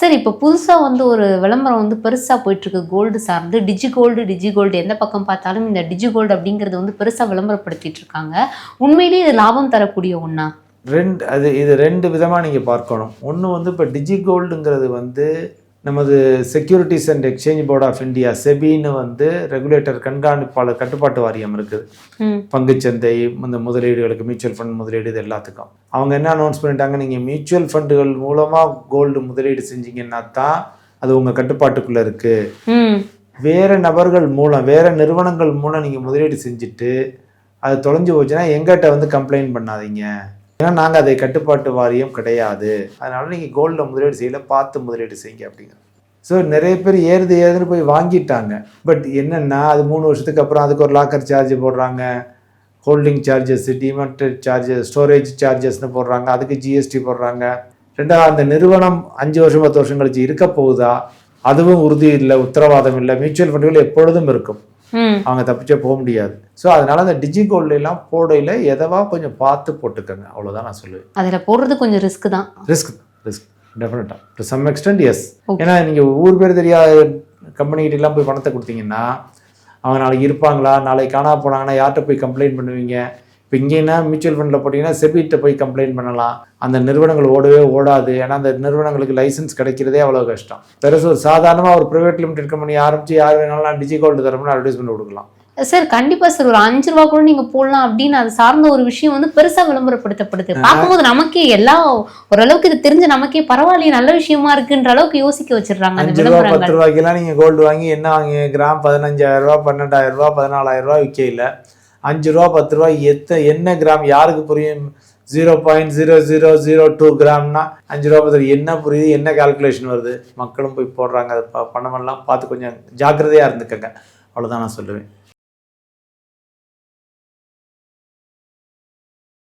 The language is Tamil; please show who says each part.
Speaker 1: சார் இப்போ புதுசாக வந்து ஒரு விளம்பரம் வந்து பெருசாக போயிட்டுருக்கு கோல்டு சார்ந்து. டிஜி கோல்டு எந்த பக்கம் பார்த்தாலும் இந்த டிஜி கோல்டு அப்படிங்கிறது வந்து பெருசாக விளம்பரப்படுத்திட்டு இருக்காங்க. உண்மையிலேயே இது லாபம் தரக்கூடிய ஒன்றா?
Speaker 2: இது ரெண்டு விதமாக நீங்கள் பார்க்கணும். ஒன்று வந்து இப்போ டிஜி கோல்டுங்கிறது வந்து நமது securities and exchange board of India செபின்னு வந்து ரெகுலேட்டர் கண்காணிப்பாளர் கட்டுப்பாட்டு வாரியம் இருக்குது. பங்குச்சந்தை இந்த முதலீடுகளுக்கு மியூச்சுவல் ஃபண்ட் முதலீடு இது எல்லாத்துக்கும் அவங்க என்ன அனௌன்ஸ் பண்ணிட்டாங்க, நீங்கள் மியூச்சுவல் ஃபண்டுகள் மூலமாக கோல்டு முதலீடு செஞ்சீங்கன்னா தான் அது உங்கள் கட்டுப்பாட்டுக்குள்ளே இருக்குது. வேறு நபர்கள் மூலம் வேறு நிறுவனங்கள் மூலம் நீங்கள் முதலீடு செஞ்சுட்டு அது தொலைஞ்சு போச்சுன்னா எங்கிட்ட வந்து கம்ப்ளைண்ட் பண்ணாதீங்க, ஏன்னா நாங்கள் அதை கட்டுப்பாட்டு வாரியம் கிடையாது, அதனால் நீங்கள் கோல்டில் முதலீடு செய்யல, பார்த்து முதலீடு செய்யுங்க அப்படிங்கிற. ஸோ நிறைய பேர் ஏறுதுன்னு போய் வாங்கிட்டாங்க. பட் என்னென்னா அது 3 வருஷத்துக்கு அப்புறம் அதுக்கு ஒரு லாக்கர் சார்ஜ் போடுறாங்க, ஹோல்டிங் சார்ஜஸ், டிமெட்டட் சார்ஜஸ், ஸ்டோரேஜ் சார்ஜஸ்னு போடுறாங்க, அதுக்கு ஜிஎஸ்டி போடுறாங்க. ரெண்டாவது அந்த நிறுவனம் 5 வருஷம் 10 வருஷம் கழிச்சு இருக்க போகுதா அதுவும் உறுதி இல்லை, உத்தரவாதம் இல்லை. மியூச்சுவல் ஃபண்டுகள் எப்பொழுதும் இருக்கும், அவங்க தப்பிச்சே போக முடியாது. ஸோ அதனால அந்த டிஜி கோல்டெல்லாம் போடையில் எதவா கொஞ்சம் பார்த்து போட்டுக்கோங்க, அவ்வளோதான் நான் சொல்லுவேன்.
Speaker 1: அதில் போடுறது கொஞ்சம் ரிஸ்க் தான்.
Speaker 2: ரிஸ்க் டெஃபினட்டாக டு சம் எக்ஸ்டென்ட் எஸ். ஏன்னா நீங்கள் ஊர் பேர் தெரியாத கம்பெனிகிட்டலாம் போய் பணத்தை கொடுத்தீங்கன்னா அவங்க நாளைக்கு இருப்பாங்களா, நாளைக்கு காணா போனாங்கன்னா யார்கிட்ட போய் கம்ப்ளைண்ட் பண்ணுவீங்க? இப்போ இங்கேன்னா மியூச்சுவல் ஃபண்டில் போட்டிங்கன்னா செபிகிட்ட போய் கம்ப்ளைண்ட் பண்ணலாம். அந்த நிறுவனங்கள் ஓடவே ஓடாது, ஏன்னா அந்த நிறுவனங்களுக்கு லைசன்ஸ் கிடைக்கிறதே அவ்வளோ கஷ்டம். பெருசு சாதாரணமாக ஒரு ப்ரைவேட் லிமிடெட் கம்பெனி ஆரம்பித்து யார் வேணாலும் டிஜி கோல்டு தரணும்னு அட்வர்டைஸ்மெண்ட் கொடுக்கலாம்.
Speaker 1: சார் கண்டிப்பா சார், ஒரு 5 ரூபா கூட நீங்க போடலாம் அப்படின்னு அது சார்ந்த ஒரு விஷயம் வந்து பெருசா விளம்பரப்படுத்தப்படுது. பார்க்கும்போது நமக்கே எல்லாம் ஓரளவுக்கு இது தெரிஞ்ச நமக்கே பரவாயில்லையே நல்ல விஷயமா இருக்குன்ற அளவுக்கு யோசிக்க வச்சிடறாங்க.
Speaker 2: 5 ரூபா 10 ரூபாய்க்கெல்லாம் நீங்க கோல்டு வாங்கி என்ன வாங்கி கிராம் 15,000 ரூபா 12,000 ரூபா 14,000 ரூபா விற்கல. 5 ரூபா 10 ரூபாய் என்ன கிராம் யாருக்கு புரியும்? 0.0002 கிராம்னா 5 ரூபா 10 என்ன புரியுது, என்ன கால்குலேஷன் வருது? மக்களும் போய் போடுறாங்க. அதை பணமெல்லாம் பார்த்து கொஞ்சம் ஜாக்கிரதையா இருந்துக்கங்க, அவ்வளோதான் நான் சொல்லுவேன்.